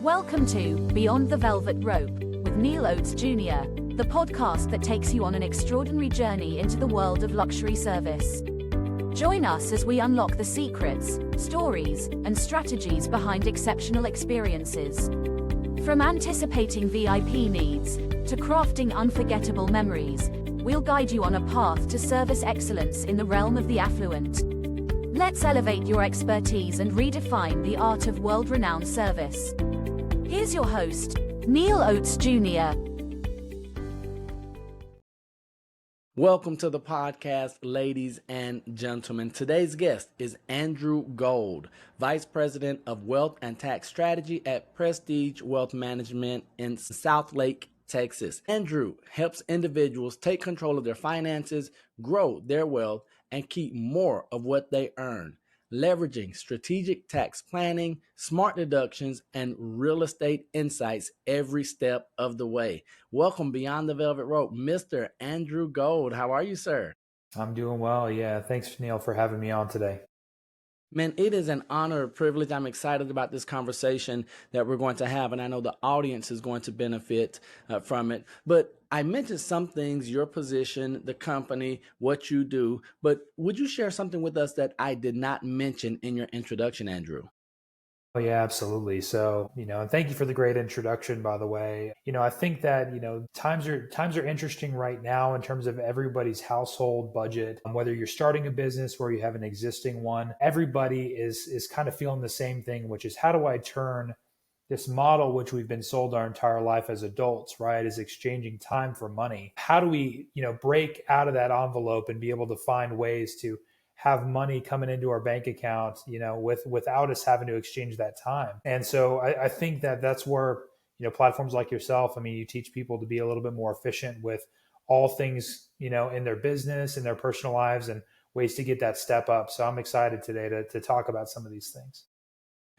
Welcome to Beyond the Velvet Rope with Neil Oates Jr., the podcast that takes you on an extraordinary journey into the world of luxury service. Join us as we unlock the secrets, stories, and strategies behind exceptional experiences. From anticipating VIP needs to crafting unforgettable memories, we'll guide you on a path to service excellence in the realm of the affluent. Let's elevate your expertise and redefine the art of world-renowned service. Here's your host, Neil Oates Jr. Welcome to the podcast, ladies and gentlemen. Today's guest is Andrew Gold, Vice President of Wealth and Tax Strategy at Prestige Wealth Management in Southlake, Texas. Andrew helps individuals take control of their finances, grow their wealth, and keep more of what they earn, leveraging strategic tax planning, smart deductions, and real estate insights every step of the way. Welcome Beyond the Velvet Rope, Mr. Andrew Gold. How are you, sir? I'm doing well. Yeah. Thanks, Neil, for having me on today. Man, it is an honor, a privilege. I'm excited about this conversation that we're going to have, and I know the audience is going to benefit from it. But I mentioned some things, your position, the company, what you do, but would you share something with us that I did not mention in your introduction, Andrew? Oh, yeah, absolutely. So, and thank you for the great introduction, by the way. I think that, times are interesting right now in terms of everybody's household budget. Whether you're starting a business or you have an existing one, everybody is kind of feeling the same thing, which is how do I turn this model, which we've been sold our entire life as adults, right, is exchanging time for money. How do we, break out of that envelope and be able to find ways to have money coming into our bank account, without us having to exchange that time. And so I think that that's where, platforms like yourself, you teach people to be a little bit more efficient with all things, in their business and their personal lives and ways to get that step up. So I'm excited today to talk about some of these things.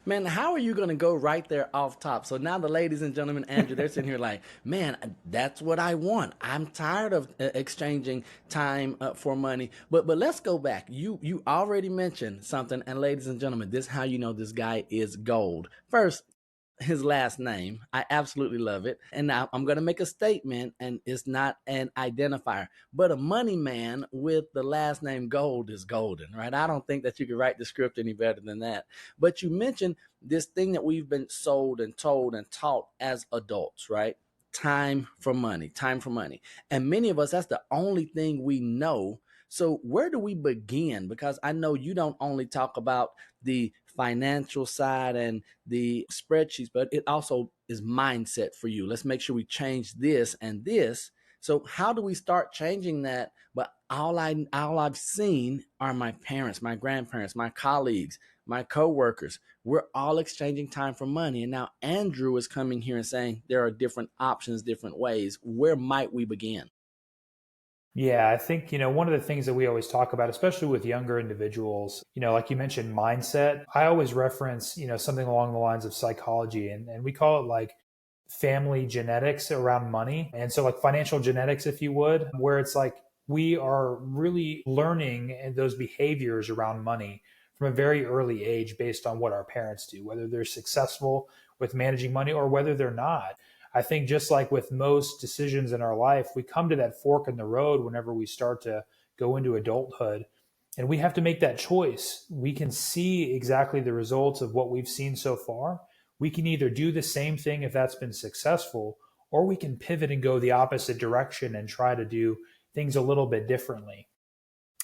Man, how are you going to go right there off top? So now the ladies and gentlemen, Andrew, they're sitting here like, man, that's what I want. I'm tired of exchanging time for money. But let's go back. You already mentioned something. And ladies and gentlemen, this is how you know this guy is gold. First, his last name. I absolutely love it. And now I'm going to make a statement, and it's not an identifier, but a money man with the last name Gold is golden, right? I don't think that you could write the script any better than that. But you mentioned this thing that we've been sold and told and taught as adults, right? Time for money, time for money. And many of us, that's the only thing we know. So where do we begin? Because I know you don't only talk about the financial side and the spreadsheets, but it also is mindset for you. Let's make sure we change this and this. So how do we start changing that? But all I've seen are my parents, my grandparents, my colleagues, my coworkers. We're all exchanging time for money. And now Andrew is coming here and saying there are different options, different ways. Where might we begin? Yeah, I think, one of the things that we always talk about, especially with younger individuals, like you mentioned, mindset. I always reference, something along the lines of psychology, and we call it like family genetics around money. And so like financial genetics, if you would, where it's like we are really learning those behaviors around money from a very early age based on what our parents do, whether they're successful with managing money or whether they're not. I think just like with most decisions in our life, we come to that fork in the road whenever we start to go into adulthood, and we have to make that choice. We can see exactly the results of what we've seen so far. We can either do the same thing if that's been successful, or we can pivot and go the opposite direction and try to do things a little bit differently.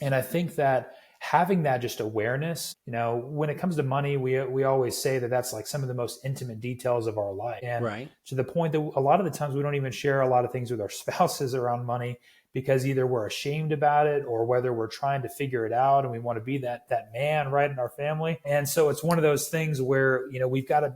And I think that having that just awareness, when it comes to money, we always say that that's like some of the most intimate details of our life. And right. To the point that a lot of the times we don't even share a lot of things with our spouses around money because either we're ashamed about it or whether we're trying to figure it out and we want to be that man right in our family. And so it's one of those things where, we've got to,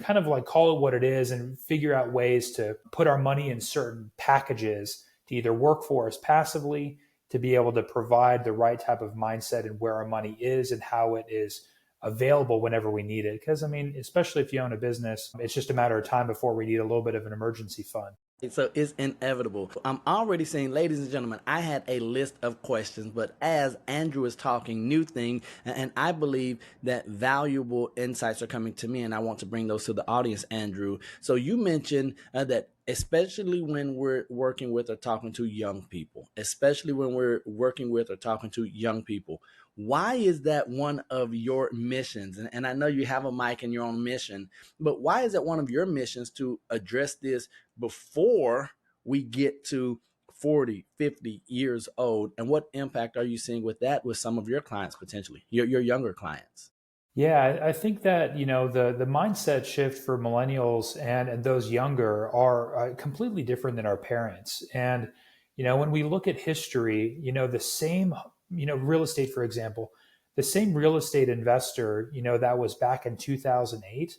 kind of like call it what it is and figure out ways to put our money in certain packages to either work for us passively, to be able to provide the right type of mindset and where our money is and how it is available whenever we need it. Because, I mean, especially if you own a business, it's just a matter of time before we need a little bit of an emergency fund. So it's inevitable. I'm already saying, ladies and gentlemen, I had a list of questions, but as Andrew is talking, new thing, and I believe that valuable insights are coming to me, and I want to bring those to the audience, Andrew. So you mentioned that especially when we're working with or talking to young people, especially when we're working with or talking to young people, why is that one of your missions? And I know you have a mic and you're on a mission, but why is it one of your missions to address this before we get to 40, 50 years old? And what impact are you seeing with that with some of your clients, potentially, your younger clients? Yeah, I think that, the mindset shift for millennials and those younger are completely different than our parents. And, when we look at history, the same, real estate, for example, the same real estate investor, that was back in 2008,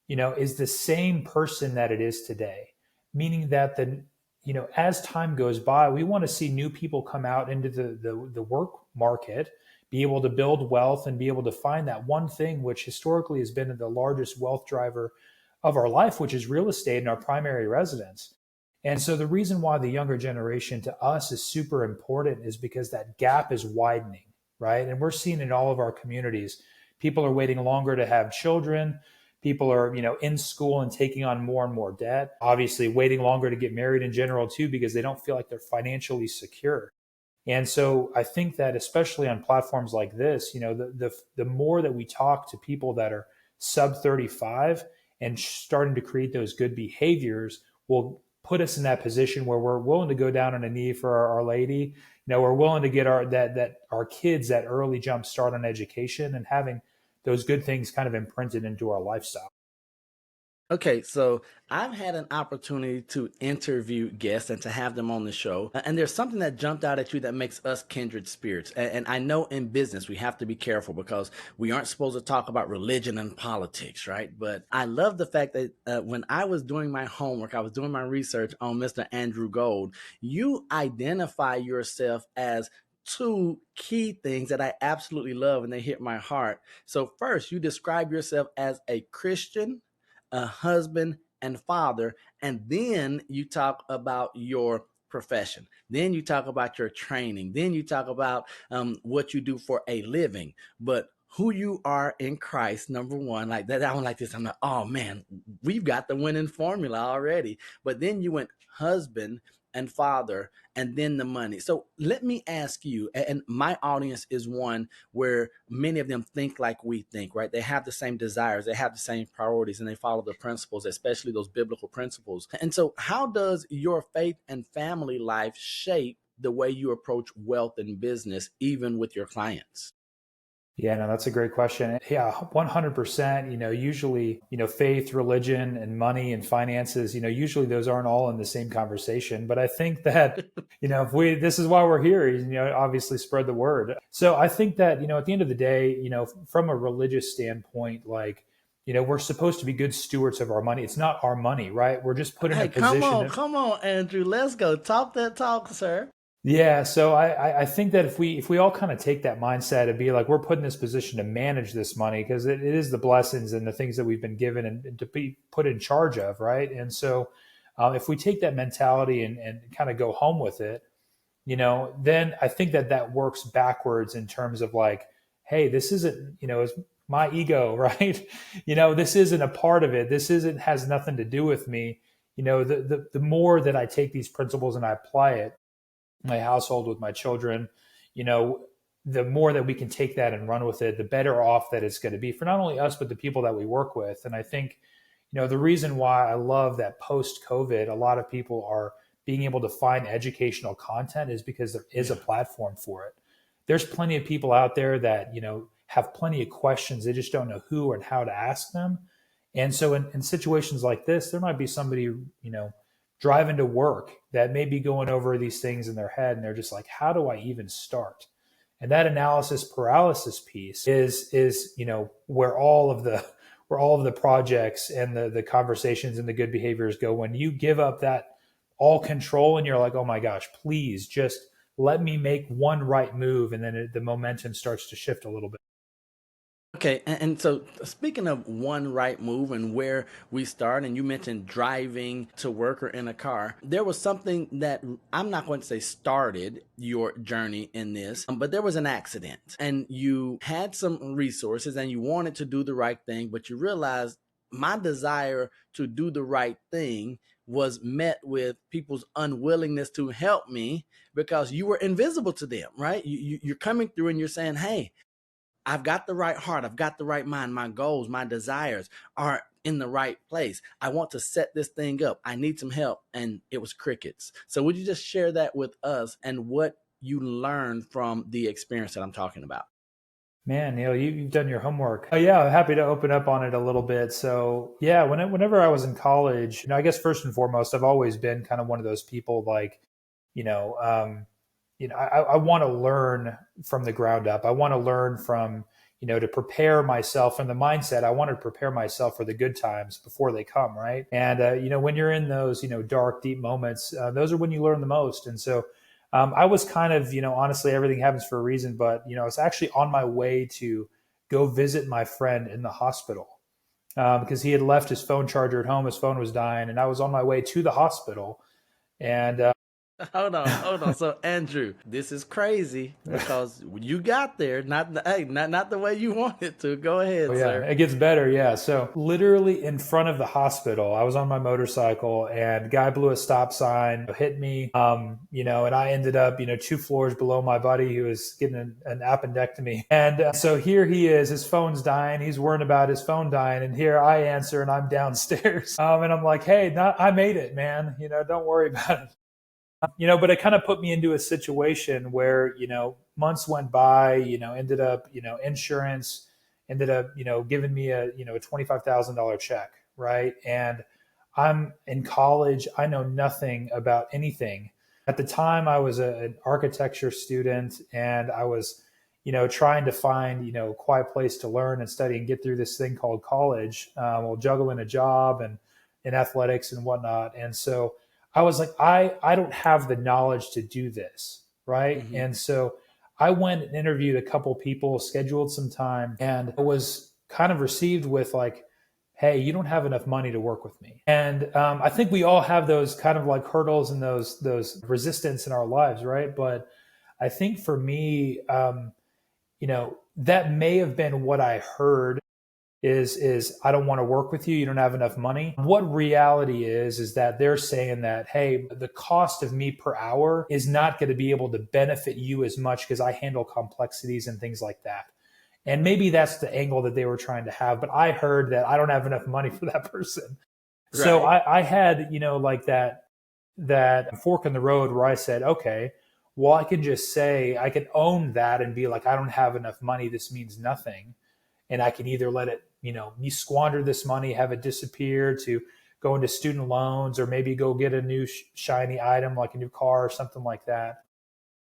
is the same person that it is today. Meaning that as time goes by, we want to see new people come out into the work market, be able to build wealth and be able to find that one thing which historically has been the largest wealth driver of our life, which is real estate and our primary residence. And so the reason why the younger generation to us is super important is because that gap is widening, right? And we're seeing in all of our communities, people are waiting longer to have children. People are, in school and taking on more and more debt. Obviously, waiting longer to get married in general too, because they don't feel like they're financially secure. And so I think that especially on platforms like this, the more that we talk to people that are sub 35 and starting to create those good behaviors will put us in that position where we're willing to go down on a knee for our lady. We're willing to get our kids that early jump start on education and having those good things kind of imprinted into our lifestyle. Okay, so I've had an opportunity to interview guests and to have them on the show. And there's something that jumped out at you that makes us kindred spirits. And I know in business we have to be careful because we aren't supposed to talk about religion and politics, right? But I love the fact that when I was doing my homework, I was doing my research on Mr. Andrew Gold, you identify yourself as two key things that I absolutely love and they hit my heart. So first, you describe yourself as a Christian, a husband and father, and then you talk about your profession. Then you talk about your training. Then you talk about what you do for a living. But who you are in Christ, number one, like that. I don't like this. I'm like, oh man, we've got the winning formula already. But then you went husband and father, and then the money. So let me ask you, and my audience is one where many of them think like we think, right? They have the same desires, they have the same priorities, and they follow the principles, especially those biblical principles. And so, how does your faith and family life shape the way you approach wealth and business, even with your clients? Yeah, no, that's a great question. Yeah, 100%. Usually, faith, religion, and money and finances, usually those aren't all in the same conversation. But I think that, this is why we're here, obviously spread the word. So I think that, at the end of the day, from a religious standpoint, like, we're supposed to be good stewards of our money. It's not our money, right? We're just put in Hey, a position. come on, Andrew. Let's go. Talk that talk, sir. Yeah, so I think that if we all kind of take that mindset and be like, we're put in this position to manage this money because it is the blessings and the things that we've been given and to be put in charge of, right? And so if we take that mentality and kind of go home with it, then I think that works backwards in terms of like, hey, this isn't, is my ego, right? This isn't a part of it. This isn't has nothing to do with me. The more that I take these principles and I apply it, my household with my children, the more that we can take that and run with it, the better off that it's going to be for not only us, but the people that we work with. And I think, the reason why I love that post COVID, a lot of people are being able to find educational content is because there is a platform for it. There's plenty of people out there that, have plenty of questions. They just don't know who and how to ask them. And so in situations like this, there might be somebody, driving to work that may be going over these things in their head and they're just like, how do I even start? And that analysis paralysis piece is where all of the projects and the conversations and the good behaviors go when you give up that all control and you're like, oh my gosh, please just let me make one right move, and then the momentum starts to shift a little bit. Okay, and so speaking of one right move and where we start, and you mentioned driving to work or in a car, there was something that I'm not going to say started your journey in this, but there was an accident, and you had some resources and you wanted to do the right thing, but you realized my desire to do the right thing was met with people's unwillingness to help me because you were invisible to them, right? You're coming through and you're saying, hey, I've got the right heart. I've got the right mind. My goals, my desires are in the right place. I want to set this thing up. I need some help. And it was crickets. So would you just share that with us and what you learned from the experience that I'm talking about? Man, Neil, you've done your homework. Oh, yeah, I'm happy to open up on it a little bit. So, yeah, whenever I was in college, I guess first and foremost, I've always been kind of one of those people like, you know, I want to learn from the ground up. I want to learn from, to prepare myself in the mindset. I want to prepare myself for the good times before they come, right? And, when you're in those, dark, deep moments, those are when you learn the most. And so, I was kind of, honestly, everything happens for a reason, but, I was actually on my way to go visit my friend in the hospital because he had left his phone charger at home. His phone was dying, and I was on my way to the hospital. And Hold on. So Andrew, this is crazy because you got there, not the way you wanted to. Go ahead, oh, yeah, sir. it gets better. Yeah. So literally in front of the hospital, I was on my motorcycle and guy blew a stop sign, hit me, and I ended up, 2 floors below my buddy who was getting an appendectomy. And so here he is, his phone's dying. He's worrying about his phone dying. And here I answer and I'm downstairs. And I'm like, hey, I made it, man. Don't worry about it. But it kind of put me into a situation where, months went by, ended up, insurance ended up, giving me a $25,000 check. Right. And I'm in college. I know nothing about anything. At the time I was an architecture student and I was, trying to find, a quiet place to learn and study and get through this thing called college, while juggling a job and in athletics and whatnot. And so, I was like, I don't have the knowledge to do this, right? Mm-hmm. And so I went and interviewed a couple people, scheduled some time, and I was kind of received with like, hey, you don't have enough money to work with me. And I think we all have those kind of like hurdles and those resistance in our lives, right? But I think for me, that may have been what I heard is I don't want to work with you. You don't have enough money. What reality is that they're saying that, hey, the cost of me per hour is not going to be able to benefit you as much because I handle complexities and things like that. And maybe that's the angle that they were trying to have. But I heard that I don't have enough money for that person. Right. So I had, like that fork in the road where I said, okay, well, I can just say, I can own that and be like, I don't have enough money. This means nothing. And I can either let it, me squander this money, have it disappear to go into student loans, or maybe go get a new shiny item like a new car or something like that.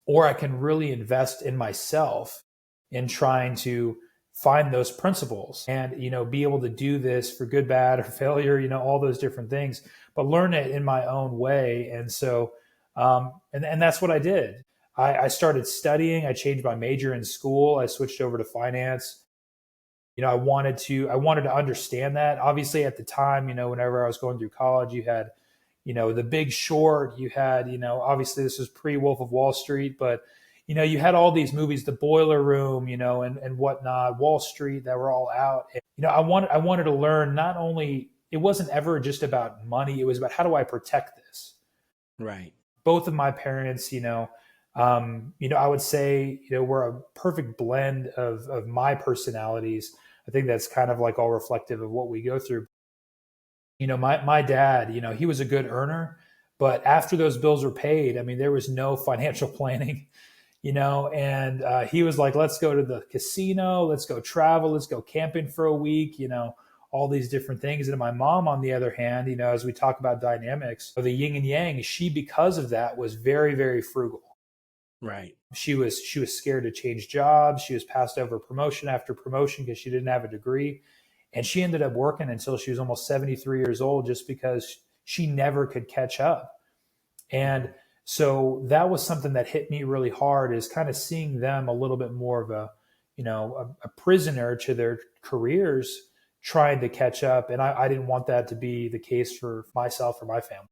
Or I can really invest in myself in trying to find those principles and, be able to do this for good, bad, or failure, all those different things, but learn it in my own way. And so, and that's what I did. I started studying. I changed my major in school. I switched over to finance. I wanted to understand that. Obviously at the time, whenever I was going through college, you had, The Big Short, you had, obviously this was pre-Wolf of Wall Street, but, you had all these movies, The Boiler Room, and whatnot, Wall Street, that were all out. And, I wanted to learn, not only, it wasn't ever just about money. It was about, how do I protect this? Right. Both of my parents, I would say, we're a perfect blend of my personalities. I think that's kind of like all reflective of what we go through. My dad, he was a good earner, but after those bills were paid, I mean, there was no financial planning, and he was like, let's go to the casino, let's go travel, let's go camping for a week, all these different things. And my mom, on the other hand, as we talk about dynamics of the yin and yang, she, because of that, was very, very frugal. Right. She was scared to change jobs. She was passed over promotion after promotion because she didn't have a degree. And she ended up working until she was almost 73 years old just because she never could catch up. And so that was something that hit me really hard, is kind of seeing them a little bit more of a, a prisoner to their careers trying to catch up. And I didn't want that to be the case for myself or my family.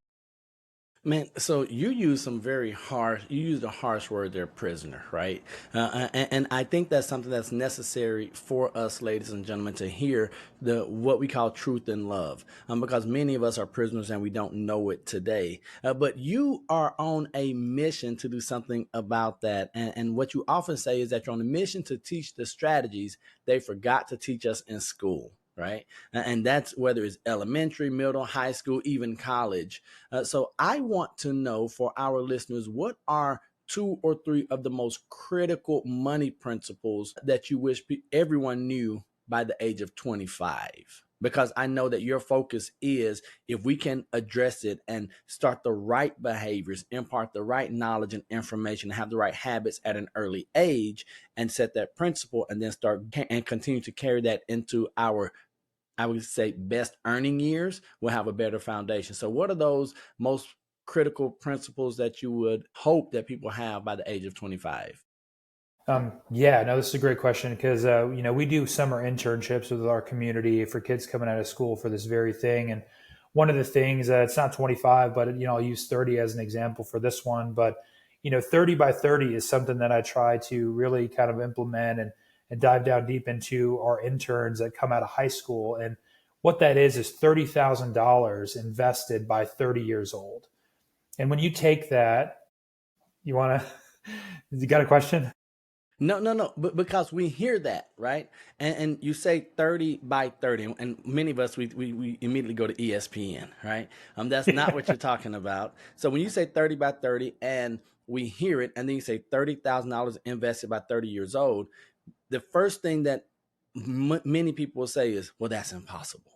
Man, so you used a harsh word there, prisoner, right? And I think that's something that's necessary for us, ladies and gentlemen, to hear what we call truth and love, because many of us are prisoners and we don't know it today. But you are on a mission to do something about that. And what you often say is that you're on a mission to teach the strategies they forgot to teach us in school. Right. And that's whether it's elementary, middle, high school, even college. So I want to know for our listeners, what are two or three of the most critical money principles that you wish everyone knew by the age of 25? Because I know that your focus is, if we can address it and start the right behaviors, impart the right knowledge and information, have the right habits at an early age, and set that principle, and then start and continue to carry that into our, I would say, best earning years, will have a better foundation. So what are those most critical principles that you would hope that people have by the age of 25? Yeah, no, this is a great question because, we do summer internships with our community for kids coming out of school for this very thing. And one of the things, it's not 25, but, I'll use 30 as an example for this one. But, 30 by 30 is something that I try to really kind of implement and dive down deep into our interns that come out of high school. And what that is $30,000 invested by 30 years old. And when you take that, you want to, you got a question? No. But because we hear that, right? And you say 30 by 30, and many of us, we immediately go to ESPN, right? That's not what you're talking about. So when you say 30 by 30 and we hear it, and then you say $30,000 invested by 30 years old, the first thing that many people will say is, well, that's impossible.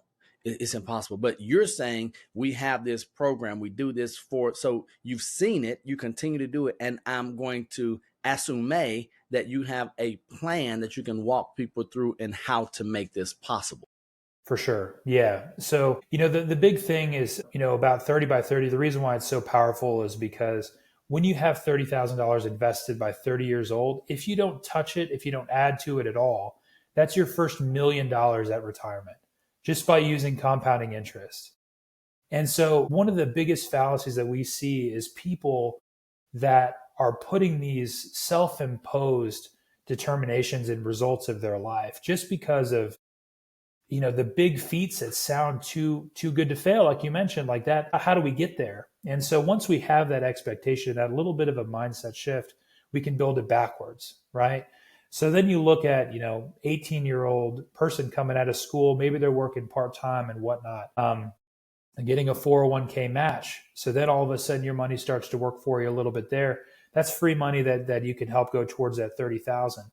It's impossible. But you're saying we have this program, we do this so you've seen it, you continue to do it. And I'm going to assume that you have a plan that you can walk people through and how to make this possible. For sure. Yeah. So, the big thing is, about 30 by 30, the reason why it's so powerful is because when you have $30,000 invested by 30 years old, if you don't touch it, if you don't add to it at all, that's your first $1 million at retirement just by using compounding interest. And so one of the biggest fallacies that we see is people that are putting these self-imposed determinations and results of their life just because of the big feats that sound too good to fail, like you mentioned, like that. How do we get there? And so once we have that expectation, that little bit of a mindset shift, we can build it backwards, right? So then you look at 18-year-old person coming out of school, maybe they're working part-time and whatnot, getting a 401k match. So then all of a sudden your money starts to work for you a little bit there. That's free money that you can help go towards that 30,000.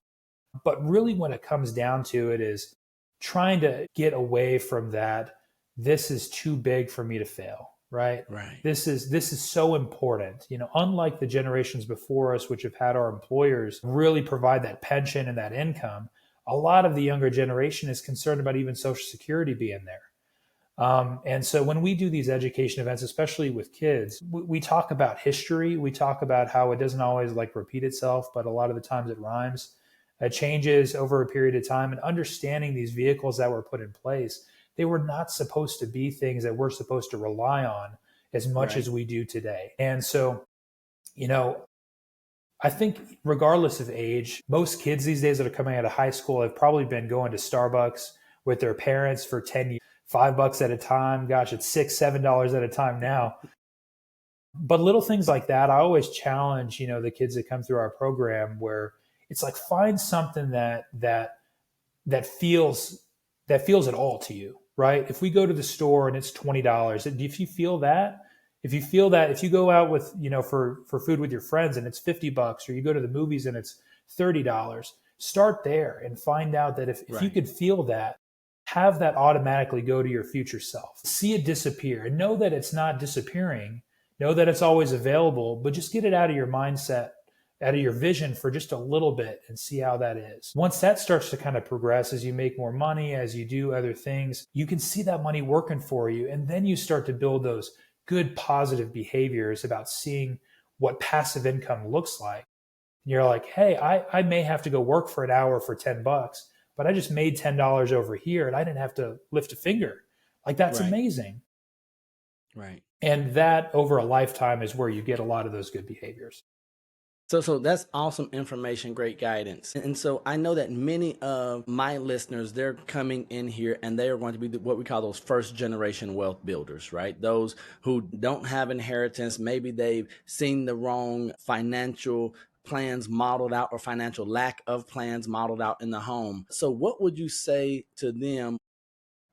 But really when it comes down to it is trying to get away from that. This is too big for me to fail, right? Right. This is so important. Unlike the generations before us, which have had our employers really provide that pension and that income, a lot of the younger generation is concerned about even Social Security being there. And so when we do these education events, especially with kids, we talk about history. We talk about how it doesn't always repeat itself, but a lot of the times it rhymes. It changes over a period of time, and understanding these vehicles that were put in place, they were not supposed to be things that we're supposed to rely on as much Right. as we do today. And so, I think regardless of age, most kids these days that are coming out of high school have probably been going to Starbucks with their parents for 10 years, $5 at a time. Gosh, it's $6, $7 at a time now. But little things like that, I always challenge, the kids that come through our program where it's like, find something that feels at all to you, right? If we go to the store and it's $20, if you feel that, if you go out with, for food with your friends and it's $50, or you go to the movies and it's $30, start there and find out that if you could feel that, have that automatically go to your future self. See it disappear and know that it's not disappearing. Know that it's always available, but just get it out of your mindset, out of your vision for just a little bit and see how that is. Once that starts to kind of progress, as you make more money, as you do other things, you can see that money working for you. And then you start to build those good positive behaviors about seeing what passive income looks like. And you're like, hey, I may have to go work for an hour for $10, but I just made $10 over here and I didn't have to lift a finger. Like, that's Right. amazing. Right. And that over a lifetime is where you get a lot of those good behaviors. So that's awesome information, great guidance. And so I know that many of my listeners, they're coming in here and they are going to be what we call those first generation wealth builders, right? Those who don't have inheritance, maybe they've seen the wrong financial plans modeled out or financial lack of plans modeled out in the home. So what would you say to them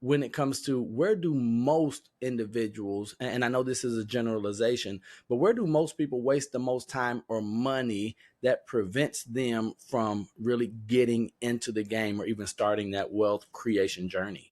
when it comes to where do most individuals, and I know this is a generalization, but where do most people waste the most time or money that prevents them from really getting into the game or even starting that wealth creation journey?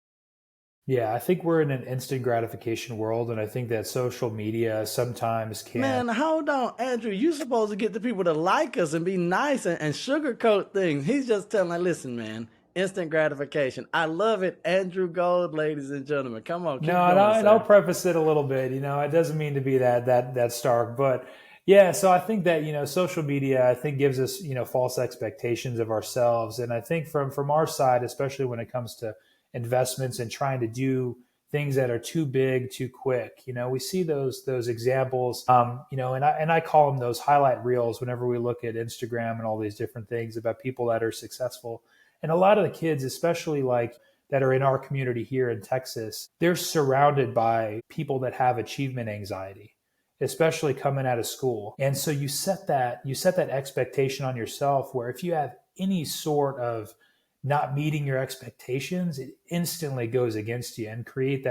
Yeah, I think we're in an instant gratification world. And I think that social media sometimes can. Man, hold on, Andrew. You supposed to get the people to like us and be nice and sugarcoat things. He's just telling, like, listen, man, instant gratification. I love it. Andrew Gold, ladies and gentlemen. Come on, No, keep going, and I'll sir. preface it a little bit. It doesn't mean to be that stark, but yeah. So I think that social media, I think, gives us false expectations of ourselves, and I think from our side, especially when it comes to investments and trying to do things that are too big, too quick. We see those examples. And I call them those highlight reels whenever we look at Instagram and all these different things about people that are successful, and a lot of the kids, especially like that are in our community here in Texas, they're surrounded by people that have achievement anxiety, especially coming out of school. And so you set that expectation on yourself where if you have any sort of not meeting your expectations, it instantly goes against you and creates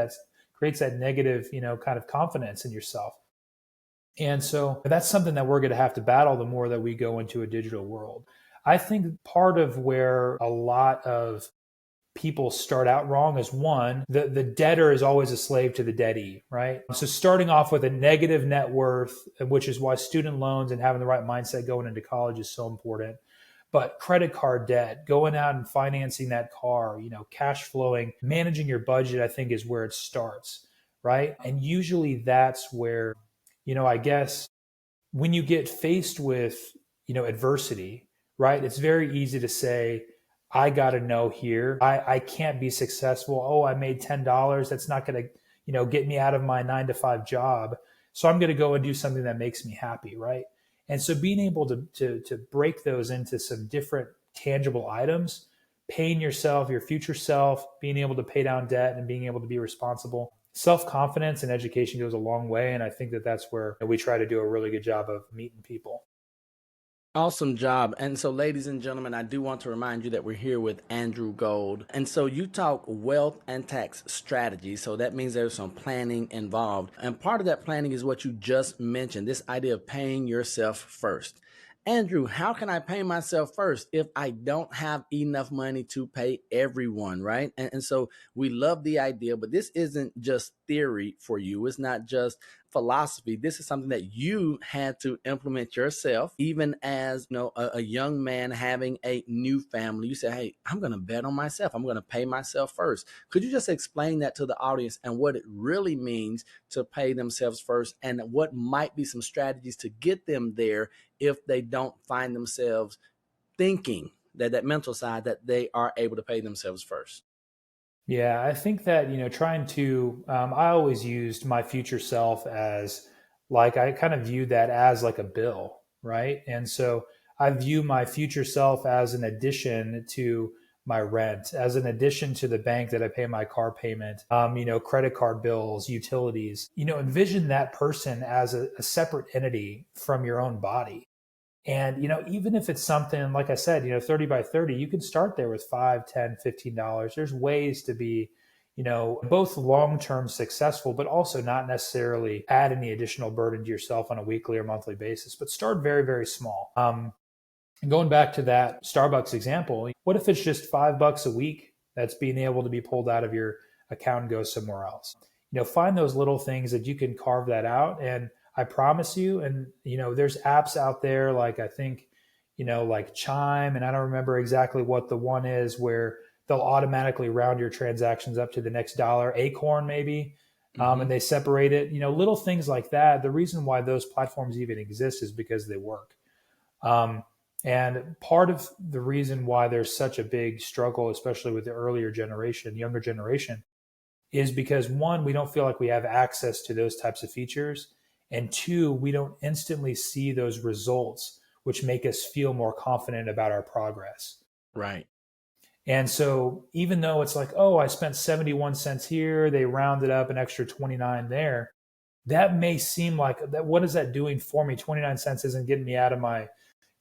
that negative, kind of confidence in yourself. And so that's something that we're going to have to battle the more that we go into a digital world. I think part of where a lot of people start out wrong is, one, the debtor is always a slave to the deadee, right? So starting off with a negative net worth, which is why student loans and having the right mindset going into college is so important. But credit card debt, going out and financing that car, cash flowing, managing your budget, I think is where it starts, right? And usually that's where, I guess when you get faced with, adversity, right? It's very easy to say, I got to know here. I can't be successful. Oh, I made $10. That's not going to, get me out of my 9 to 5 job. So I'm going to go and do something that makes me happy, right? And so being able to break those into some different tangible items, paying yourself, your future self, being able to pay down debt and being able to be responsible. Self-confidence and education goes a long way. And I think that that's where we try to do a really good job of meeting people. Awesome job. And so, ladies and gentlemen, I do want to remind you that we're here with Andrew Gold. And so you talk wealth and tax strategy. So that means there's some planning involved. And part of that planning is what you just mentioned, this idea of paying yourself first. Andrew, how can I pay myself first if I don't have enough money to pay everyone, right? And so we love the idea, but this isn't just theory for you. It's not just philosophy. This is something that you had to implement yourself, even as a young man having a new family. You say, hey, I'm going to bet on myself. I'm going to pay myself first. Could you just explain that to the audience and what it really means to pay themselves first, and what might be some strategies to get them there if they don't find themselves thinking that mental side that they are able to pay themselves first? Yeah, I think that, I always used my future self as like, I kind of viewed that as like a bill, right? And so I view my future self as an addition to my rent, as an addition to the bank that I pay my car payment, credit card bills, utilities. Envision that person as a separate entity from your own body. And, even if it's something, like I said, 30 by 30, you can start there with 5, 10, $15. There's ways to be, both long-term successful, but also not necessarily add any additional burden to yourself on a weekly or monthly basis, but start very, very small. And going back to that Starbucks example, what if it's just $5 a week that's being able to be pulled out of your account and go somewhere else? Find those little things that you can carve that out. And I promise you, and there's apps out there like, I think, like Chime, and I don't remember exactly what the one is where they'll automatically round your transactions up to the next dollar. Acorn maybe, and they separate it. Little things like that. The reason why those platforms even exist is because they work. And part of the reason why there's such a big struggle, especially with the younger generation, is because one, we don't feel like we have access to those types of features. And two, we don't instantly see those results, which make us feel more confident about our progress. Right. And so even though it's like, oh, I spent 71 cents here, they rounded up an extra 29 there, that may seem like that. What is that doing for me? 29 cents isn't getting me out of my,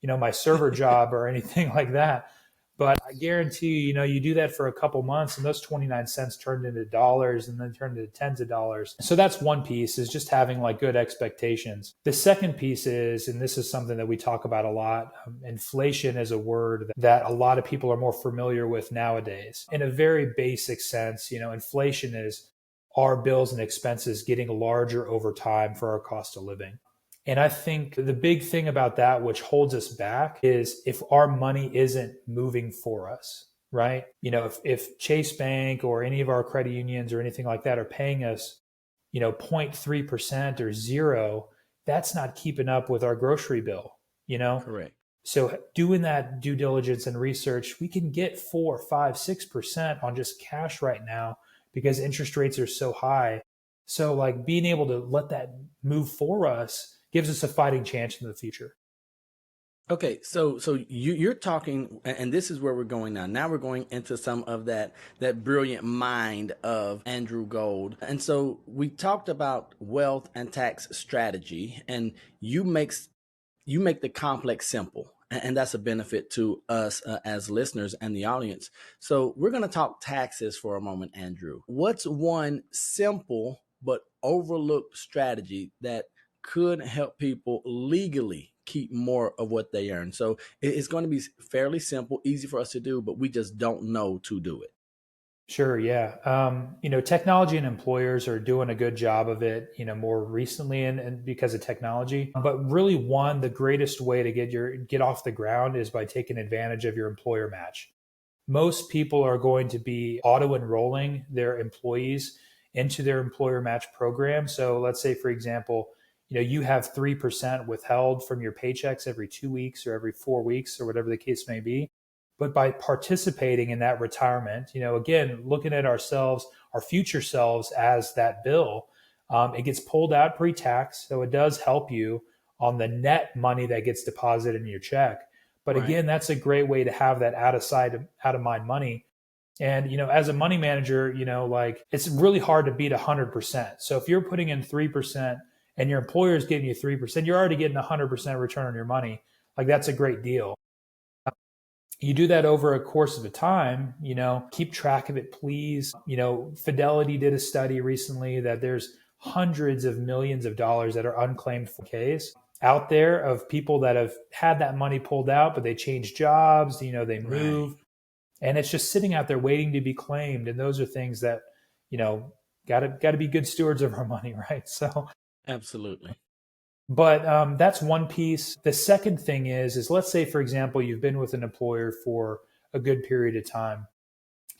my server job or anything like that. But I guarantee you, you do that for a couple months and those 29 cents turned into dollars and then turned into tens of dollars. So that's one piece, is just having like good expectations. The second piece is, and this is something that we talk about a lot, inflation is a word that a lot of people are more familiar with nowadays. In a very basic sense, inflation is our bills and expenses getting larger over time for our cost of living. And I think the big thing about that, which holds us back, is if our money isn't moving for us, right? If Chase Bank or any of our credit unions or anything like that are paying us, 0.3% or zero, that's not keeping up with our grocery bill, Correct. So doing that due diligence and research, we can get 4, 5, 6% on just cash right now because interest rates are so high. So like being able to let that move for us gives us a fighting chance in the future. Okay, so you're talking, and this is where we're going now. Now we're going into some of that brilliant mind of Andrew Gold. And so we talked about wealth and tax strategy, and you make the complex simple. And that's a benefit to us as listeners and the audience. So we're going to talk taxes for a moment, Andrew. What's one simple but overlooked strategy that could help people legally keep more of what they earn? So it's going to be fairly simple, easy for us to do, but we just don't know to do it. Sure, yeah. Technology and employers are doing a good job of it, more recently and because of technology. But really, the greatest way to get off the ground is by taking advantage of your employer match. Most people are going to be auto enrolling their employees into their employer match program. So let's say, for example, you have 3% withheld from your paychecks every 2 weeks or every 4 weeks or whatever the case may be. But by participating in that retirement, again, looking at ourselves, our future selves as that bill, it gets pulled out pre-tax. So it does help you on the net money that gets deposited in your check. But Right. again, that's a great way to have that out of sight, out of mind money. And, as a money manager, like it's really hard to beat 100%. So if you're putting in 3% and your employer is giving you 3%, you're already getting 100% return on your money. Like that's a great deal. You do that over a course of a time, keep track of it, please. Fidelity did a study recently that there's hundreds of millions of dollars that are unclaimed 4Ks out there of people that have had that money pulled out, but they changed jobs, they move, Right. and it's just sitting out there waiting to be claimed. And those are things that, got to be good stewards of our money, right? So Absolutely. but that's one piece. The second thing is let's say, for example, you've been with an employer for a good period of time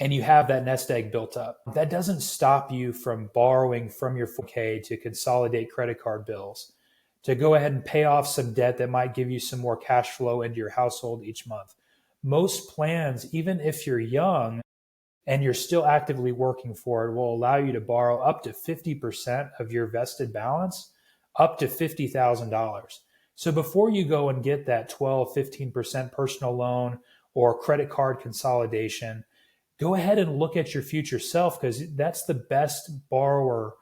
and you have that nest egg built up. That doesn't stop you from borrowing from your 4K to consolidate credit card bills, to go ahead and pay off some debt that might give you some more cash flow into your household each month. Most plans, even if you're young and you're still actively working for it, will allow you to borrow up to 50% of your vested balance, up to $50,000. So before you go and get that 12, 15% personal loan or credit card consolidation, go ahead and look at your future self, because that's the best borrower.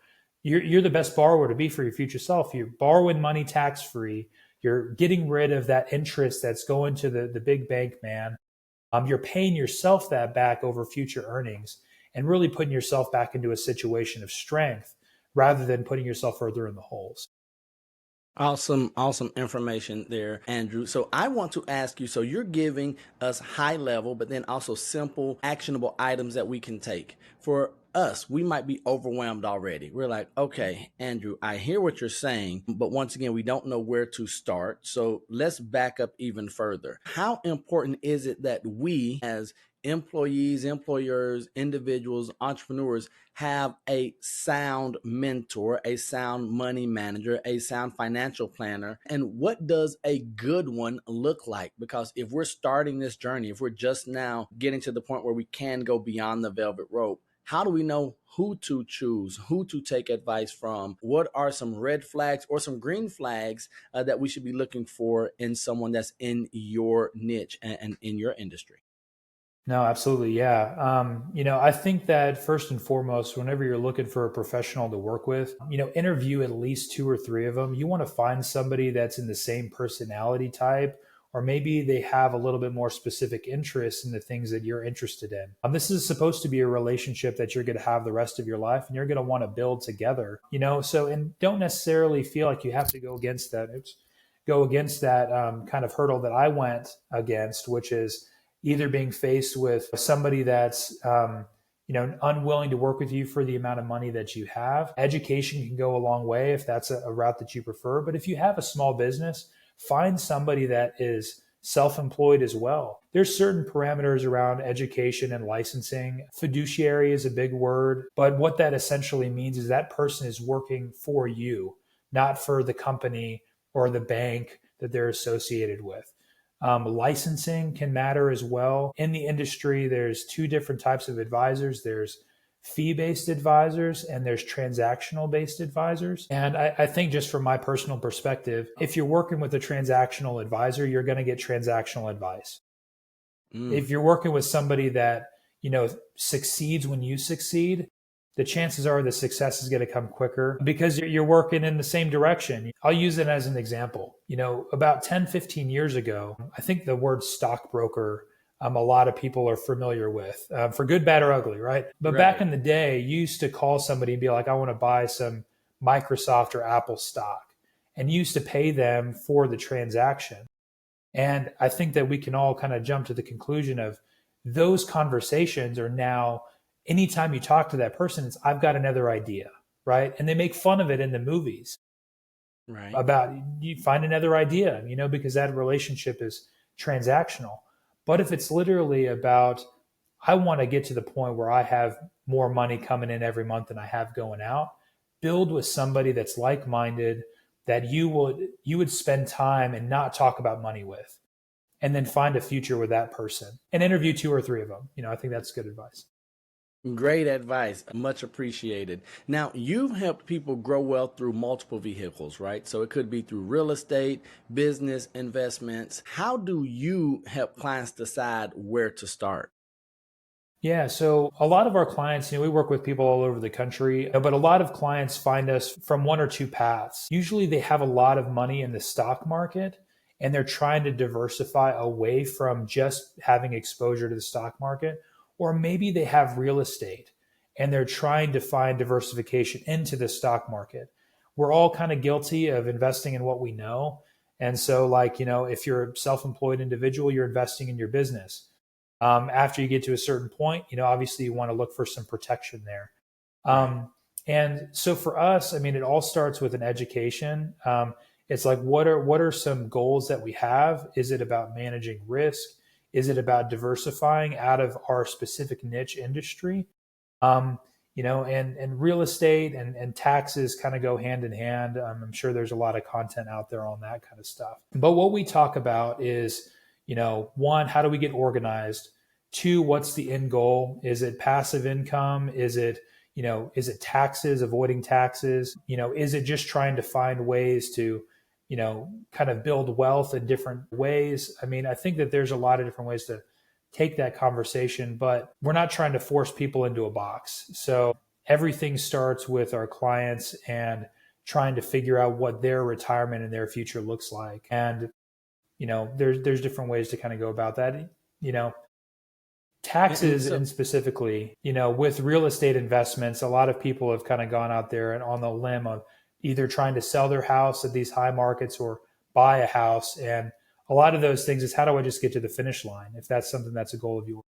You're the best borrower to be for your future self. You're borrowing money tax free. You're getting rid of that interest that's going to the big bank man. You're paying yourself that back over future earnings and really putting yourself back into a situation of strength rather than putting yourself further in the holes. Awesome information there, Andrew. So I want to ask you, so you're giving us high level, but then also simple, actionable items that we can take. For us, we might be overwhelmed already. We're like, okay, Andrew, I hear what you're saying, but once again, we don't know where to start. So let's back up even further. How important is it that we as employees, employers, individuals, entrepreneurs have a sound mentor, a sound money manager, a sound financial planner? And what does a good one look like? Because if we're starting this journey, if we're just now getting to the point where we can go beyond the velvet rope, how do we know who to choose, who to take advice from? What are some red flags or some green flags that we should be looking for in someone that's in your niche and in your industry? No, absolutely. Yeah. I think that first and foremost, whenever you're looking for a professional to work with, interview at least two or three of them. You want to find somebody that's in the same personality type, or maybe they have a little bit more specific interests in the things that you're interested in. This is supposed to be a relationship that you're going to have the rest of your life and you're going to want to build together, and don't necessarily feel like you have to go against that kind of hurdle that I went against, which is either being faced with somebody that's unwilling to work with you for the amount of money that you have. Education can go a long way if that's a route that you prefer. But if you have a small business, find somebody that is self-employed as well. There's certain parameters around education and licensing. Fiduciary is a big word, but what that essentially means is that person is working for you, not for the company or the bank that they're associated with. Licensing can matter as well. In the industry, there's two different types of advisors. There's fee-based advisors and there's transactional-based advisors. And I think just from my personal perspective, if you're working with a transactional advisor, you're going to get transactional advice. If you're working with somebody that, succeeds when you succeed, the chances are the success is going to come quicker because you're working in the same direction. I'll use it as an example. About 10, 15 years ago, I think the word stockbroker, a lot of people are familiar with, for good, bad, or ugly, right? But Right. back in the day, you used to call somebody and be like, I want to buy some Microsoft or Apple stock. And you used to pay them for the transaction. And I think that we can all kind of jump to the conclusion of those conversations are now, anytime you talk to that person, it's, I've got another idea, right? And they make fun of it in the movies Right. about you find another idea, because that relationship is transactional. But if it's literally about, I want to get to the point where I have more money coming in every month than I have going out, build with somebody that's like-minded, that you would spend time and not talk about money with, and then find a future with that person and interview two or three of them. I think that's good advice. Great advice. Much appreciated. Now, you've helped people grow wealth through multiple vehicles, right? So it could be through real estate, business, investments. How do you help clients decide where to start? Yeah, so a lot of our clients, we work with people all over the country, but a lot of clients find us from one or two paths. Usually they have a lot of money in the stock market and they're trying to diversify away from just having exposure to the stock market. Or maybe they have real estate and they're trying to find diversification into the stock market. We're all kind of guilty of investing in what we know. And so if you're a self-employed individual, you're investing in your business. After you get to a certain point, obviously you want to look for some protection there. And so for us, it all starts with an education. It's like, what are some goals that we have? Is it about managing risk? Is it about diversifying out of our specific niche industry? And real estate and taxes kind of go hand in hand. I'm sure there's a lot of content out there on that kind of stuff. But what we talk about is, one, how do we get organized? Two, what's the end goal? Is it passive income? Is it taxes, avoiding taxes? Is it just trying to find ways to, kind of build wealth in different ways? I think that there's a lot of different ways to take that conversation, but we're not trying to force people into a box. So everything starts with our clients and trying to figure out what their retirement and their future looks like. And there's different ways to kind of go about that. Taxes and specifically, with real estate investments, a lot of people have kind of gone out there and on the limb of either trying to sell their house at these high markets or buy a house. And a lot of those things is, how do I just get to the finish line? If that's something that's a goal of yours.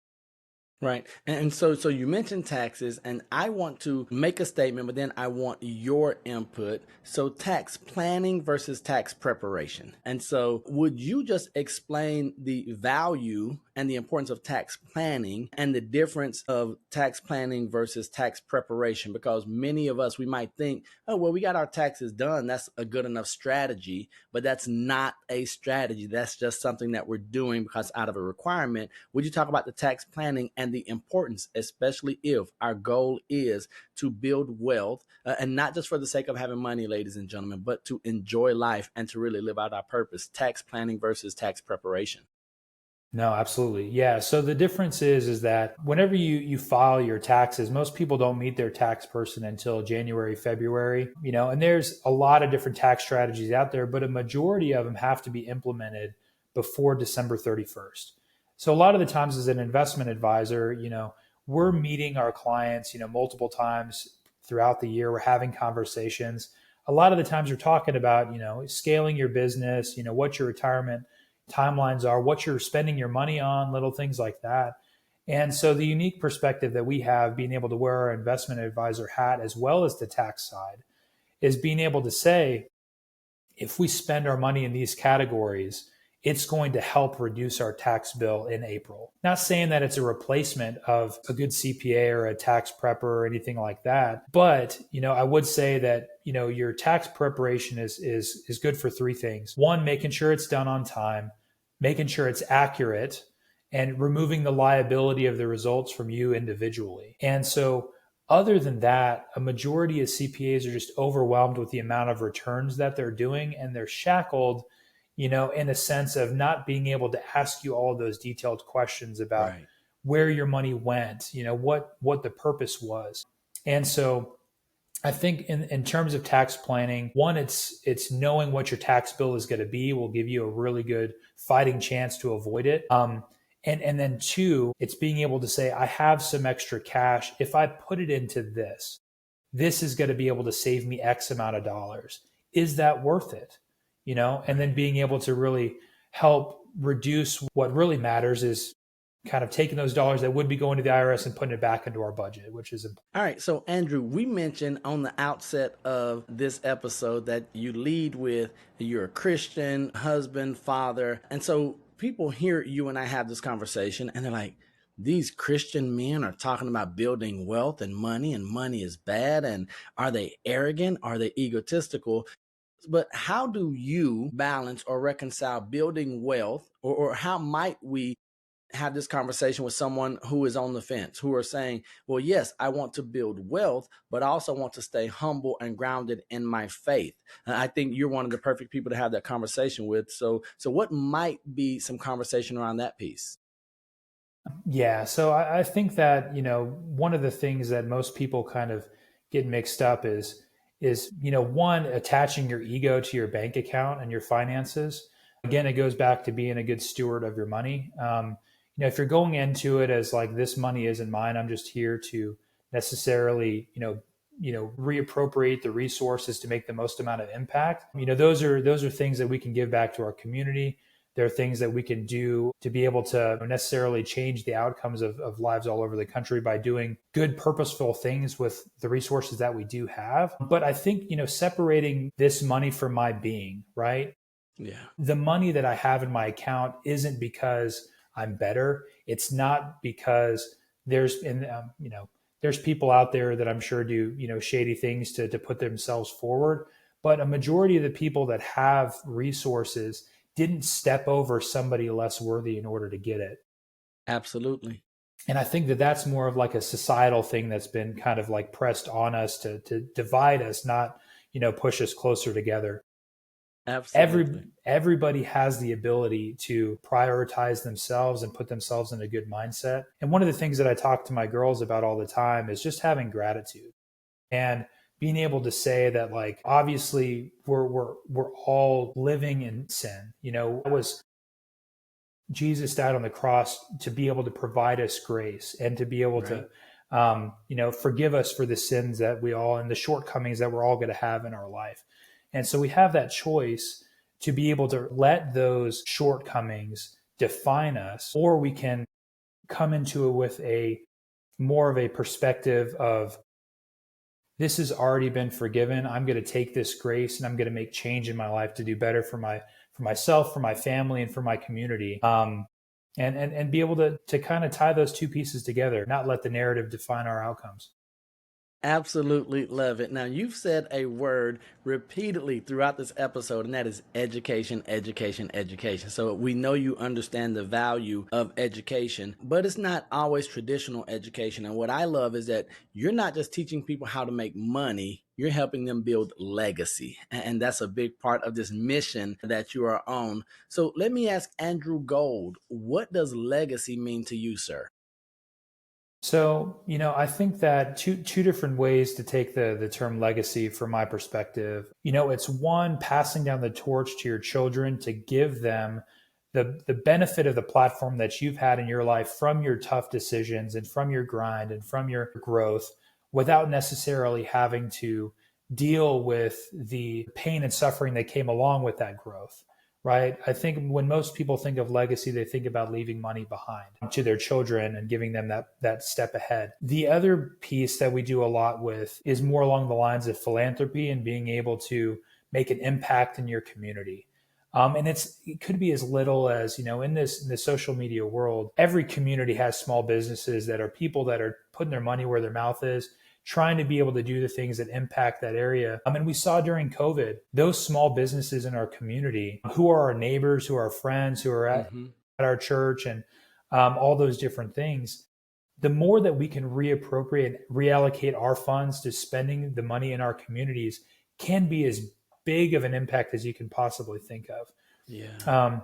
Right. And so you mentioned taxes, and I want to make a statement, but then I want your input. So tax planning versus tax preparation. And so would you just explain the value and the importance of tax planning and the difference of tax planning versus tax preparation? Because many of us, we might think, oh, well, we got our taxes done. That's a good enough strategy, but that's not a strategy. That's just something that we're doing because out of a requirement. Would you talk about the tax planning and the importance, especially if our goal is to build wealth and not just for the sake of having money, ladies and gentlemen, but to enjoy life and to really live out our purpose? Tax planning versus tax preparation. No, absolutely. Yeah. So the difference is that whenever you file your taxes, most people don't meet their tax person until January, February, and there's a lot of different tax strategies out there, but a majority of them have to be implemented before December 31st. So a lot of the times as an investment advisor, we're meeting our clients, multiple times throughout the year. We're having conversations. A lot of the times we're talking about, scaling your business, what your retirement timelines are, what you're spending your money on, little things like that. And so the unique perspective that we have, being able to wear our investment advisor hat as well as the tax side, is being able to say, if we spend our money in these categories, it's going to help reduce our tax bill in April. Not saying that it's a replacement of a good CPA or a tax prepper or anything like that, but I would say that your tax preparation is good for three things. One, making sure it's done on time, making sure it's accurate, and removing the liability of the results from you individually. And so other than that, a majority of CPAs are just overwhelmed with the amount of returns that they're doing, and they're shackled, in a sense of not being able to ask you all those detailed questions about Right. where your money went, what the purpose was. And so I think in terms of tax planning, one, it's knowing what your tax bill is going to be will give you a really good fighting chance to avoid it. And then two, it's being able to say, I have some extra cash. If I put it into this is going to be able to save me X amount of dollars. Is that worth it? And then being able to really help reduce what really matters is kind of taking those dollars that would be going to the IRS and putting it back into our budget, which is important. All right. So, Andrew, we mentioned on the outset of this episode that you lead with you're a Christian, husband, father. And so people hear you and I have this conversation and they're like, these Christian men are talking about building wealth and money is bad. And are they arrogant? Are they egotistical? But how do you balance or reconcile building wealth, or how might we have this conversation with someone who is on the fence, who are saying, well, yes, I want to build wealth, but I also want to stay humble and grounded in my faith? I think you're one of the perfect people to have that conversation with. So what might be some conversation around that piece? Yeah. So I think that, one of the things that most people kind of get mixed up is, one, attaching your ego to your bank account and your finances. Again, it goes back to being a good steward of your money. If you're going into it as like, this money isn't mine, I'm just here to necessarily, reappropriate the resources to make the most amount of impact. Those are things that we can give back to our community. There are things that we can do to be able to necessarily change the outcomes of lives all over the country by doing good, purposeful things with the resources that we do have. But I think, separating this money from my being, right? Yeah. The money that I have in my account isn't because I'm better. It's not because there's people out there that I'm sure do, shady things to put themselves forward. But a majority of the people that have resources didn't step over somebody less worthy in order to get it. Absolutely. And I think that that's more of like a societal thing that's been kind of like pressed on us to divide us, not, push us closer together. Absolutely. Everybody has the ability to prioritize themselves and put themselves in a good mindset. And one of the things that I talk to my girls about all the time is just having gratitude and being able to say that, like, obviously we're all living in sin. Jesus died on the cross to be able to provide us grace and to be able Right. to forgive us for the sins that we all and the shortcomings that we're all going to have in our life. And so we have that choice to be able to let those shortcomings define us, or we can come into it with a more of a perspective of, this has already been forgiven. I'm going to take this grace and I'm going to make change in my life to do better for myself, for my family, and for my community. And be able to kind of tie those two pieces together, not let the narrative define our outcomes. Absolutely love it. Now, you've said a word repeatedly throughout this episode, and that is education, education, education. So we know you understand the value of education, but it's not always traditional education. And what I love is that you're not just teaching people how to make money, you're helping them build legacy. And that's a big part of this mission that you are on. So let me ask Andrew Gold, what does legacy mean to you, sir? So, I think that two different ways to take the term legacy from my perspective. It's one, passing down the torch to your children to give them the benefit of the platform that you've had in your life from your tough decisions and from your grind and from your growth, without necessarily having to deal with the pain and suffering that came along with that growth. Right. I think when most people think of legacy, they think about leaving money behind to their children and giving them that step ahead. The other piece that we do a lot with is more along the lines of philanthropy and being able to make an impact in your community. And it could be as little as, in the social media world, every community has small businesses that are people that are putting their money where their mouth is, trying to be able to do the things that impact that area. And we saw during COVID, those small businesses in our community, who are our neighbors, who are our friends, who are at our church, and all those different things, the more that we can reappropriate, reallocate our funds to spending the money in our communities can be as big of an impact as you can possibly think of. Yeah.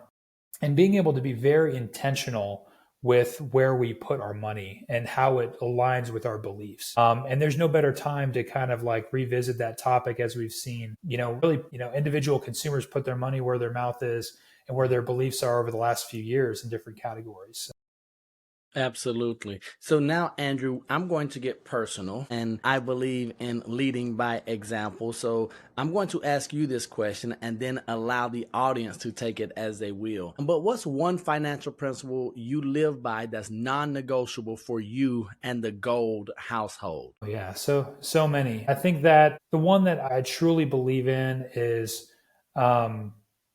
And being able to be very intentional with where we put our money and how it aligns with our beliefs. And there's no better time to kind of like revisit that topic, as we've seen, really, individual consumers put their money where their mouth is and where their beliefs are over the last few years in different categories. Absolutely. So now, Andrew, I'm going to get personal, and I believe in leading by example. So I'm going to ask you this question and then allow the audience to take it as they will. But what's one financial principle you live by that's non-negotiable for you and the Gold household? Yeah, so many. I think that the one that I truly believe in is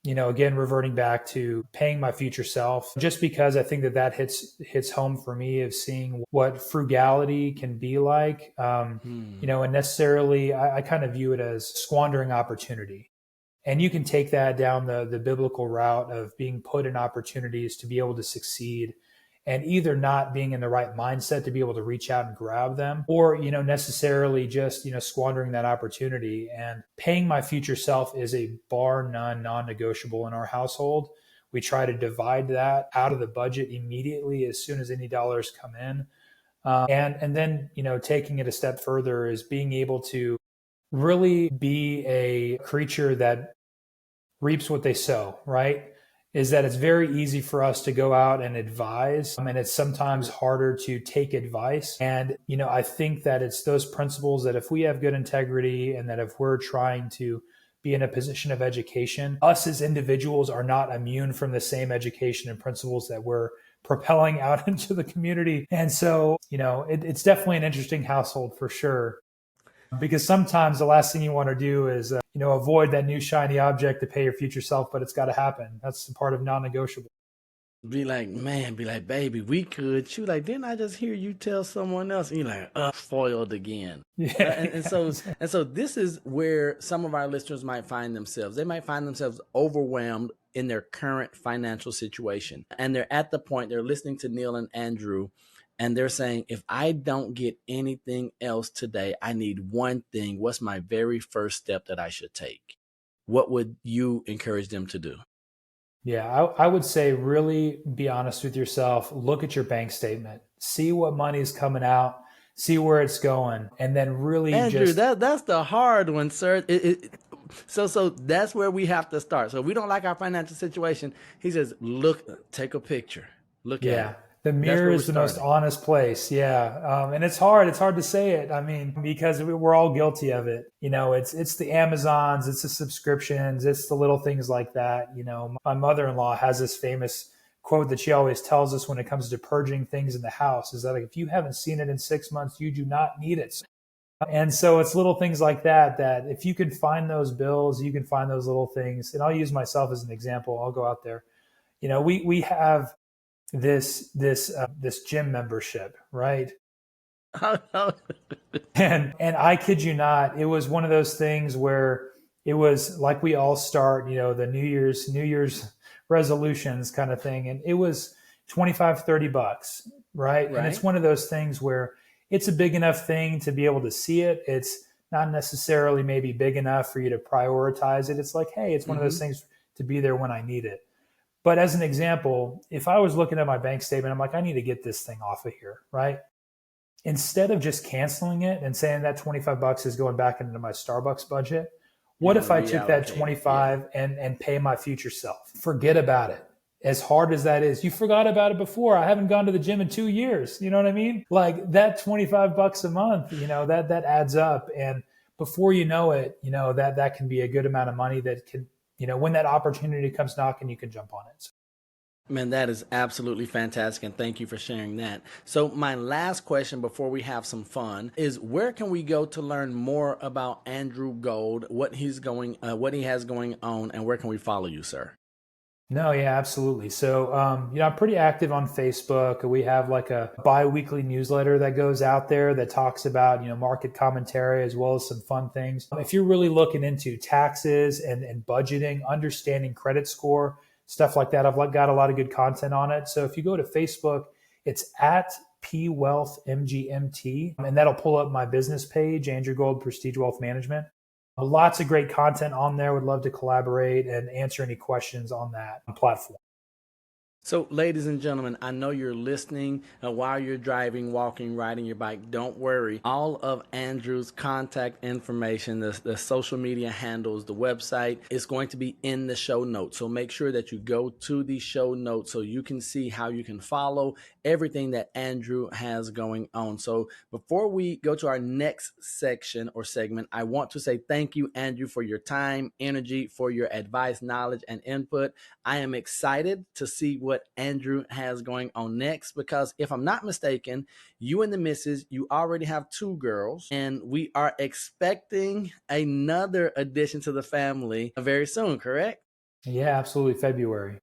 again, reverting back to paying my future self, just because I think that hits home for me, of seeing what frugality can be like. And necessarily, I kind of view it as squandering opportunity. And you can take that down the biblical route of being put in opportunities to be able to succeed, and either not being in the right mindset to be able to reach out and grab them, or, necessarily just, squandering that opportunity. And paying my future self is a bar none non-negotiable in our household. We try to divide that out of the budget immediately as soon as any dollars come in. And then, taking it a step further is being able to really be a creature that reaps what they sow, right? Is that it's very easy for us to go out and advise, and it's sometimes harder to take advice. And, I think that it's those principles that if we have good integrity, and that if we're trying to be in a position of education, us as individuals are not immune from the same education and principles that we're propelling out into the community. And so, it's definitely an interesting household for sure. Because sometimes the last thing you want to do is, avoid that new shiny object to pay your future self, but it's got to happen. That's the part of non-negotiable. Be like, baby, we could. You like, didn't I just hear you tell someone else? And you're like, foiled again. Yeah. And so this is where some of our listeners might find themselves. They might find themselves overwhelmed in their current financial situation. And they're at the point, they're listening to Neil and Andrew, and they're saying, if I don't get anything else today, I need one thing. What's my very first step that I should take? What would you encourage them to do? Yeah, I would say really be honest with yourself. Look at your bank statement. See what money is coming out. See where it's going. And then really Andrew, that's the hard one, sir. So that's where we have to start. So if we don't like our financial situation, he says, look, take a picture. Look at it. The mirror is the most honest place. Yeah. And it's hard to say it. I mean, because we're all guilty of it. It's the Amazons, it's the subscriptions, it's the little things like that. My mother-in-law has this famous quote that she always tells us when it comes to purging things in the house is that like, if you haven't seen it in 6 months, you do not need it. And so it's little things like that, that if you can find those bills, you can find those little things. And I'll use myself as an example. I'll go out there. We have this gym membership, right? And I kid you not, it was one of those things where it was like we all start, the New Year's resolutions kind of thing. And it was 25, $30, right? And it's one of those things where it's a big enough thing to be able to see it. It's not necessarily maybe big enough for you to prioritize it. It's like, hey, it's one of those things to be there when I need it. But as an example, if I was looking at my bank statement, I'm like, I need to get this thing off of here, right? Instead of just canceling it and saying that $25 is going back into my Starbucks budget, what if I took that 25 and pay my future self? Forget about it. As hard as that is, you forgot about it before. I haven't gone to the gym in 2 years. You know what I mean? Like that $25 a month, that adds up. And before you know it, that can be a good amount of money that can, when that opportunity comes knocking, you can jump on it. Man, that is absolutely fantastic, and thank you for sharing that. So my last question before we have some fun is, where can we go to learn more about Andrew Gold, what he has going on, and where can we follow you, sir? No, yeah, absolutely. So, I'm pretty active on Facebook. We have like a bi-weekly newsletter that goes out there that talks about, market commentary as well as some fun things. If you're really looking into taxes and budgeting, understanding credit score, stuff like that, I've got a lot of good content on it. So if you go to Facebook, it's at PWealthMGMT, and that'll pull up my business page, Andrew Gold Prestige Wealth Management. Lots of great content on there. Would love to collaborate and answer any questions on that platform. So, ladies and gentlemen, I know you're listening while you're driving, walking, riding your bike. Don't worry. All of Andrew's contact information, the social media handles, the website is going to be in the show notes. So make sure that you go to the show notes so you can see how you can follow everything that Andrew has going on. So before we go to our next section or segment, I want to say thank you, Andrew, for your time, energy, for your advice, knowledge, and input. I am excited to see what Andrew has going on next, because if I'm not mistaken, you and the missus, you already have 2 girls, and we are expecting another addition to the family very soon, correct? Yeah, absolutely. February.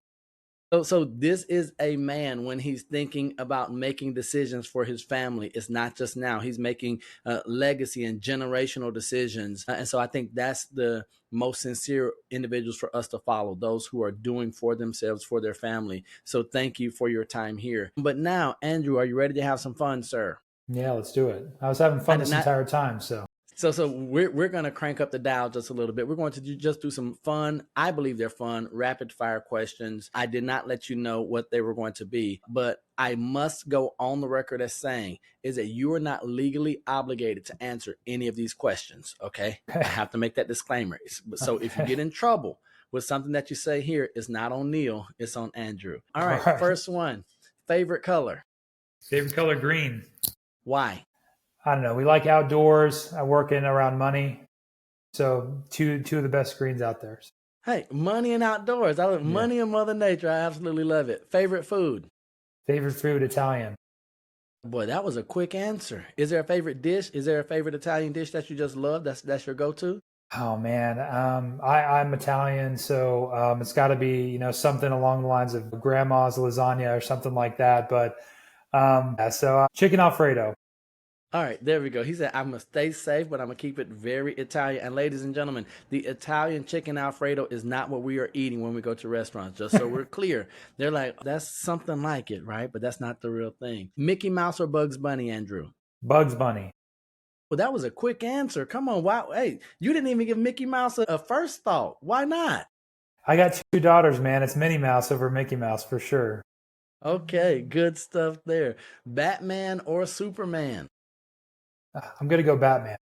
So this is a man, when he's thinking about making decisions for his family, it's not just now. He's making legacy and generational decisions. And so I think that's the most sincere individuals for us to follow, those who are doing for themselves, for their family. So thank you for your time here. But now, Andrew, are you ready to have some fun, sir? Yeah, let's do it. I was having fun this entire time, so. So we're going to crank up the dial just a little bit. We're going to just do some fun, I believe they're fun, rapid fire questions. I did not let you know what they were going to be, but I must go on the record as saying is that you are not legally obligated to answer any of these questions, okay? I have to make that disclaimer. So if you get in trouble with something that you say here, it's not on Neil, it's on Andrew. All right. First one, favorite color? Favorite color, green. Why? I don't know. We like outdoors. I work in around money. So two of the best greens out there. Hey, money and outdoors. I love money and Mother Nature. I absolutely love it. Favorite food? Favorite food, Italian. Boy, that was a quick answer. Is there a favorite dish? Is there a favorite Italian dish that you just love? That's your go-to? Oh man, I'm Italian, so it's got to be something along the lines of grandma's lasagna or something like that. But so chicken Alfredo. All right, there we go. He said, I'm going to stay safe, but I'm going to keep it very Italian. And ladies and gentlemen, the Italian chicken Alfredo is not what we are eating when we go to restaurants, just so we're clear. They're like, that's something like it, right? But that's not the real thing. Mickey Mouse or Bugs Bunny, Andrew? Bugs Bunny. Well, that was a quick answer. Come on. Wow. Hey, you didn't even give Mickey Mouse a first thought. Why not? I got 2 daughters, man. It's Minnie Mouse over Mickey Mouse for sure. Okay, good stuff there. Batman or Superman? I'm going to go Batman.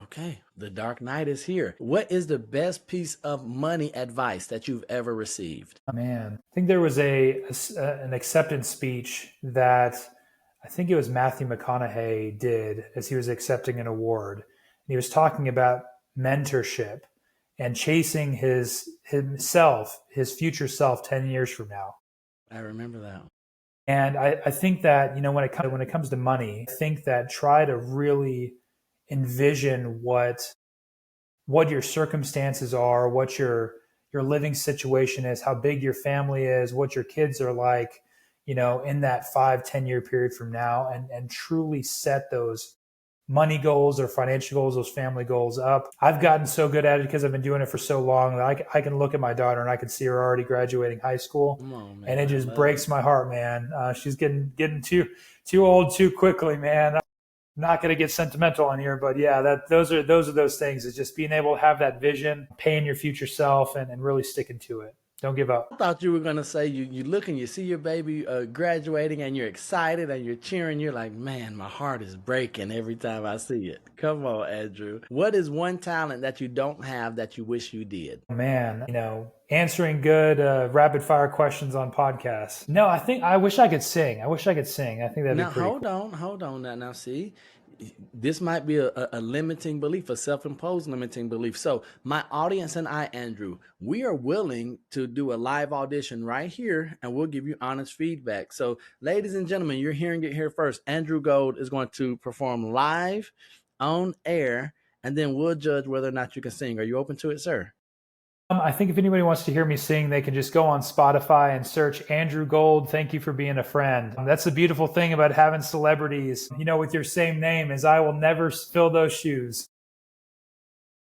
Okay, the Dark Knight is here. What is the best piece of money advice that you've ever received? Man, I think there was an acceptance speech that I think it was Matthew McConaughey did as he was accepting an award. And he was talking about mentorship and chasing his future self 10 years from now. I remember that. And I think that, when it comes to money, I think that try to really envision what your circumstances are, what your living situation is, how big your family is, what your kids are like, in that 5-10 year period from now, and truly set those money goals or financial goals, those family goals up. I've gotten so good at it because I've been doing it for so long that I can look at my daughter and I can see her already graduating high school, Come on, and man. it I just love it. breaks my heart, man. She's getting too old too quickly, man. I'm not going to get sentimental on here, but yeah, those are those things. Is just being able to have that vision, paying your future self, and really sticking to it. Don't give up. I thought you were gonna say you look and you see your baby graduating and you're excited and you're cheering. You're like, man, my heart is breaking every time I see it. Come on, Andrew. What is one talent that you don't have that you wish you did? Man, answering good rapid fire questions on podcasts. No, I wish I could sing. I wish I could sing. I think that'd be Now pretty cool. hold on. Now see, this might be a limiting belief, a self-imposed limiting belief. So my audience and I, Andrew, we are willing to do a live audition right here, and we'll give you honest feedback. So, ladies and gentlemen, you're hearing it here first. Andrew Gold is going to perform live on air, and then we'll judge whether or not you can sing. Are you open to it, sir? I think if anybody wants to hear me sing, they can just go on Spotify and search Andrew Gold. Thank you for being a friend. That's the beautiful thing about having celebrities, with your same name, is I will never fill those shoes.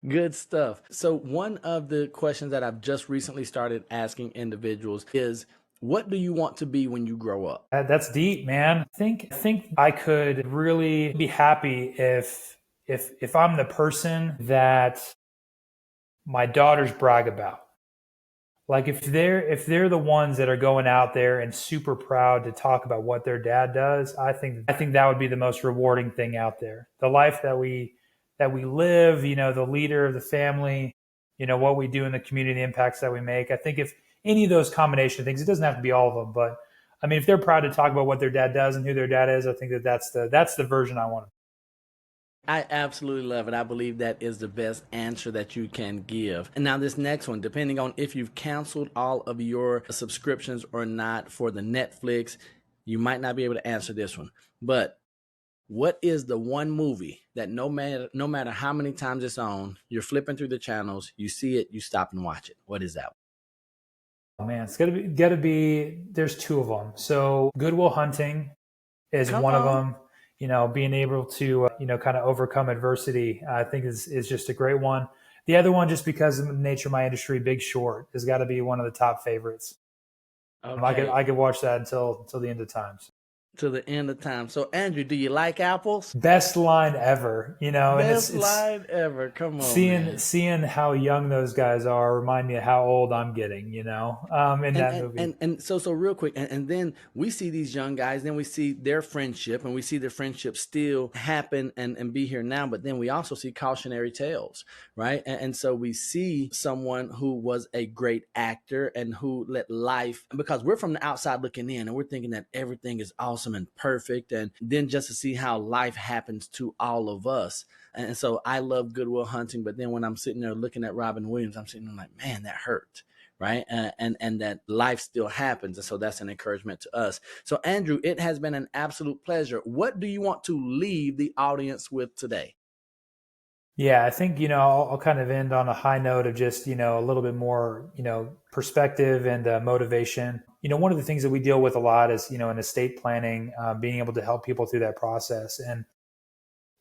Good stuff. So one of the questions that I've just recently started asking individuals is, what do you want to be when you grow up? That's deep, man. I think I could really be happy if I'm the person that my daughters brag about. Like if they're the ones that are going out there and super proud to talk about what their dad does, I think that would be the most rewarding thing out there. The life that we live, the leader of the family, what we do in the community, the impacts that we make. I think if any of those combination of things, it doesn't have to be all of them, but I mean, if they're proud to talk about what their dad does and who their dad is, I think that's the version I want. I absolutely love it. I believe that is the best answer that you can give. And now this next one, depending on if you've canceled all of your subscriptions or not for the Netflix, you might not be able to answer this one. But what is the one movie that no matter how many times it's on, you're flipping through the channels, you see it, you stop and watch it? What is that? Oh man, it's gotta be. There's two of them. So Good Will Hunting is Come one of on. them. Being able to kind of overcome adversity, I think is just a great one. The other one, just because of the nature of my industry, Big Short, has got to be one of the top favorites. I could Okay. I could watch that until the end of times. To the end of time. So Andrew, do you like apples? Best line ever, and Best it's line ever. Come on, seeing man. seeing how young those guys are remind me of how old I'm getting, in And that and movie. and, and so real quick, and then we see these young guys, then we see their friendship, and we see their friendship still happen and be here now. But then we also see cautionary tales, right? And so we see someone who was a great actor and who let life, because we're from the outside looking in, and we're thinking that everything is awesome and perfect, and then just to see how life happens to all of us. And so I love Good Will Hunting, but then when I'm sitting there looking at Robin Williams, I'm sitting there like, man, that hurt, right? And that life still happens, and so that's an encouragement to us. So Andrew, it has been an absolute pleasure. What do you want to leave the audience with today? Yeah, I think, I'll kind of end on a high note of just, a little bit more, perspective and motivation. One of the things that we deal with a lot is, in estate planning, being able to help people through that process. And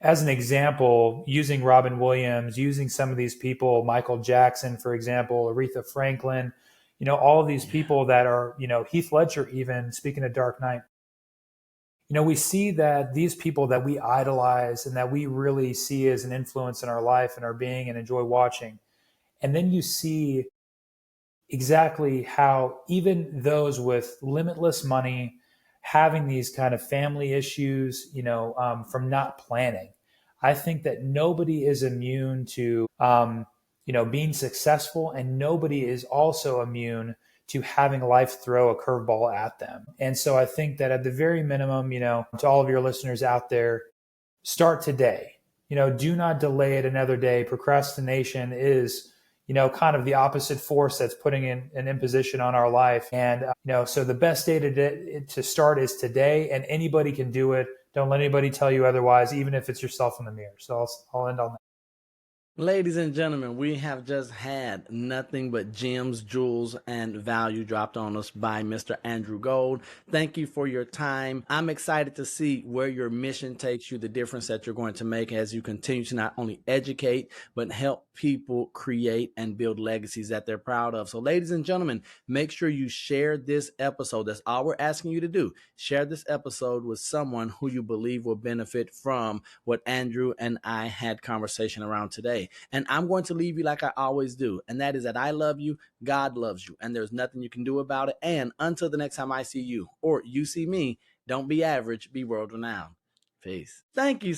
as an example, using Robin Williams, using some of these people, Michael Jackson, for example, Aretha Franklin, all of these Yeah. people that are, Heath Ledger, even speaking of Dark Knight, we see that these people that we idolize and that we really see as an influence in our life and our being and enjoy watching. And then you see exactly how even those with limitless money having these kind of family issues, from not planning. I think that nobody is immune to, being successful, and nobody is also immune to having life throw a curveball at them. And so I think that at the very minimum, to all of your listeners out there, start today. Do not delay it another day. Procrastination is, kind of the opposite force that's putting in an imposition on our life. And, so the best day to start is today, and anybody can do it. Don't let anybody tell you otherwise, even if it's yourself in the mirror. So I'll end on that. Ladies and gentlemen, we have just had nothing but gems, jewels, and value dropped on us by Mr. Andrew Gold. Thank you for your time. I'm excited to see where your mission takes you, the difference that you're going to make as you continue to not only educate, but help people create and build legacies that they're proud of. So ladies and gentlemen, make sure you share this episode. That's all we're asking you to do. Share this episode with someone who you believe will benefit from what Andrew and I had conversation around today. And I'm going to leave you like I always do. And that is that I love you, God loves you, and there's nothing you can do about it. And until the next time I see you or you see me, don't be average, be world renowned. Peace. Thank you.